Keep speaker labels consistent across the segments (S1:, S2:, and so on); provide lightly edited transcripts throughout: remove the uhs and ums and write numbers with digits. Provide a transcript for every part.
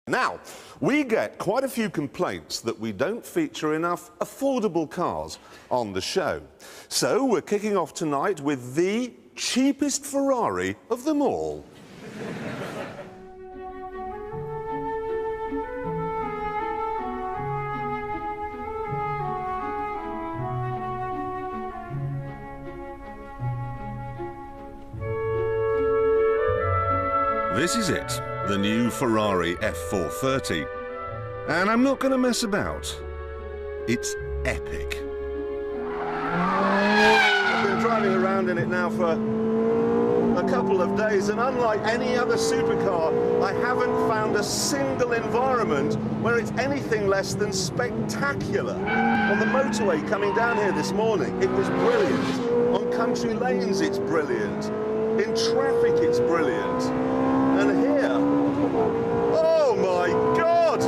S1: Now, we get quite a few complaints that we don't feature enough affordable cars on the show. So we're kicking off tonight with the cheapest Ferrari of them all. This is it, the new Ferrari F430. And I'm not going to mess about. It's epic. I've been driving around in it now for a couple of days, and unlike any other supercar, I haven't found a single environment where it's anything less than spectacular. On the motorway coming down here this morning, it was brilliant. On country lanes, it's brilliant. In traffic, it's brilliant. And here, oh my God!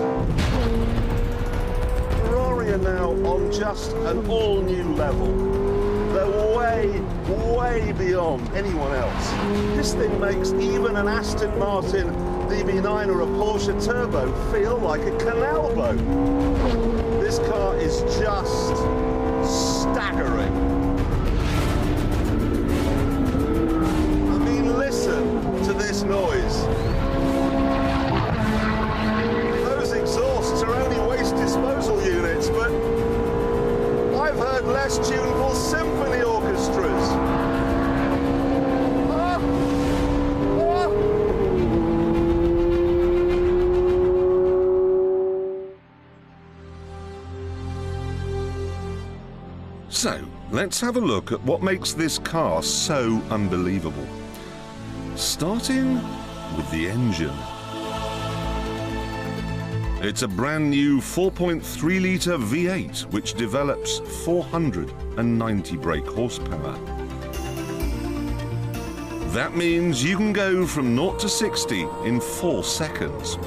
S1: Ferrari are now on just an all-new level. They're way, way beyond anyone else. This thing makes even an Aston Martin DB9 or a Porsche Turbo feel like a canal boat. This car is just staggering. I mean, listen to this noise. Those exhausts are only waste disposal units, but I've heard less tuneful symphony orchestras. Ah! Ah! So, let's have a look at what makes this car so unbelievable. Starting with the engine. It's a brand new 4.3-litre V8 which develops 490 brake horsepower. That means you can go from 0 to 60 in 4 seconds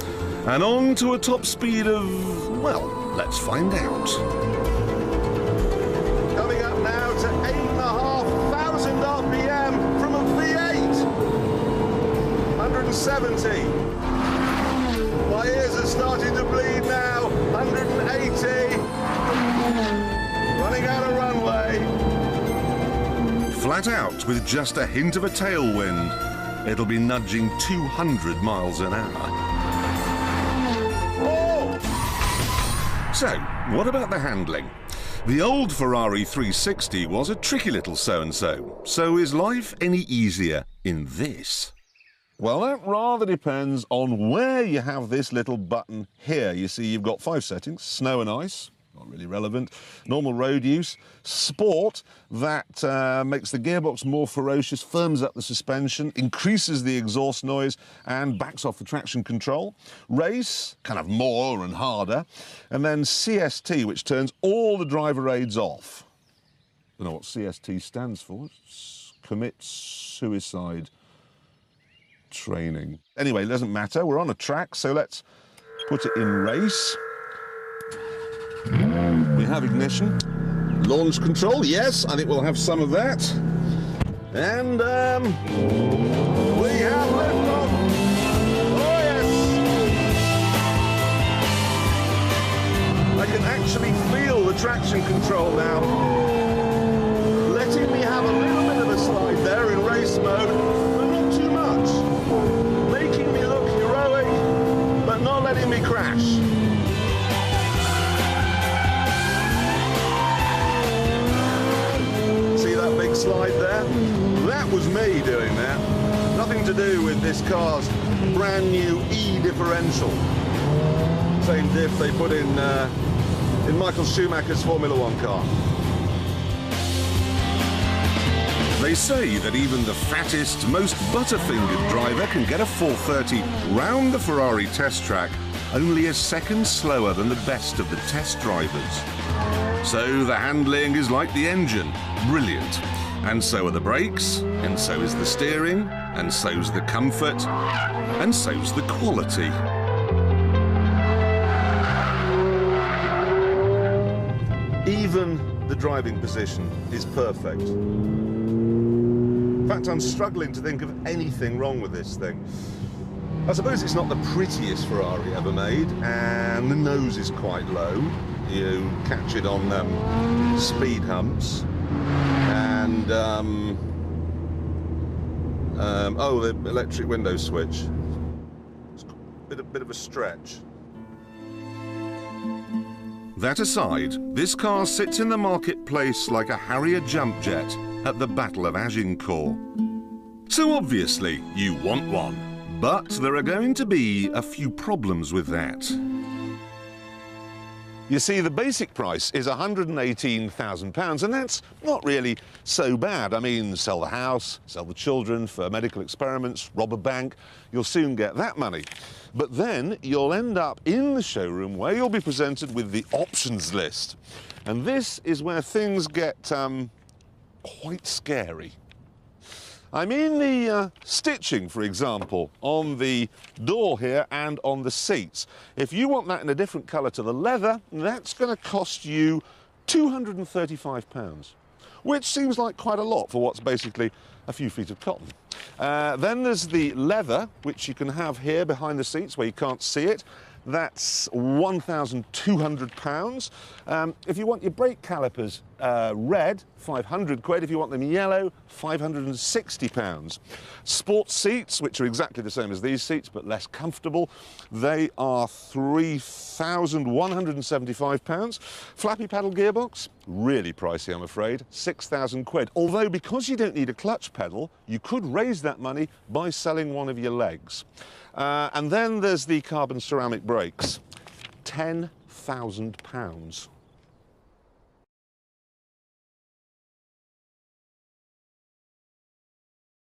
S1: and on to a top speed of, well, let's find out. Coming up now to 8,500 RPM from a V8. 170. My ears are starting to bleed now. 180. Running out of runway. Flat out with just a hint of a tailwind, it'll be nudging 200 miles an hour. Oh! So, what about the handling? The old Ferrari 360 was a tricky little so-and-so. So is life any easier in this? Well, that rather depends on where you have this little button here. You see, you've got 5 settings: snow and ice, not really relevant, normal road use, sport, that makes the gearbox more ferocious, firms up the suspension, increases the exhaust noise, and backs off the traction control. Race, kind of more and harder. And then CST, which turns all the driver aids off. I don't know what CST stands for. Commit suicide training. Anyway, it doesn't matter. We're on a track, so let's put it in race. We have ignition. Launch control, yes, I think we'll have some of that. And, we have liftoff. Oh, yes! I can actually feel the traction control now. Letting me have a little bit of a slide there in race mode, but not too much. Making me look heroic, but not letting me crash. See that big slide there? That was me doing that. Nothing to do with this car's brand new E differential. Same diff they put in Michael Schumacher's Formula One car. They say that even the fattest, most butterfingered driver can get a 430 round the Ferrari test track only a second slower than the best of the test drivers. So the handling is like the engine, brilliant. And so are the brakes, and so is the steering, and so's the comfort, and so's the quality. Even the driving position is perfect. In fact, I'm struggling to think of anything wrong with this thing. I suppose it's not the prettiest Ferrari ever made, and the nose is quite low. You catch it on speed humps, and oh, the electric window switch. It's a bit of a stretch. That aside, this car sits in the marketplace like a Harrier jump jet at the Battle of Agincourt. So obviously, you want one. But there are going to be a few problems with that. You see, the basic price is £118,000, and that's not really so bad. I mean, sell the house, sell the children for medical experiments, rob a bank, you'll soon get that money. But then you'll end up in the showroom where you'll be presented with the options list. And this is where things get quite scary. I mean the stitching, for example, on the door here and on the seats. If you want that in a different colour to the leather, that's going to cost you £235, which seems like quite a lot for what's basically a few feet of cotton. Then there's the leather, which you can have here behind the seats where you can't see it. That's £1,200. If you want your brake calipers red, £500. If you want them yellow, £560. Sports seats, which are exactly the same as these seats but less comfortable, they are £3,175. Flappy paddle gearbox, really pricey, I'm afraid, £6,000. Although because you don't need a clutch pedal, you could raise that money by selling one of your legs. And then there's the carbon ceramic brakes, £10,000.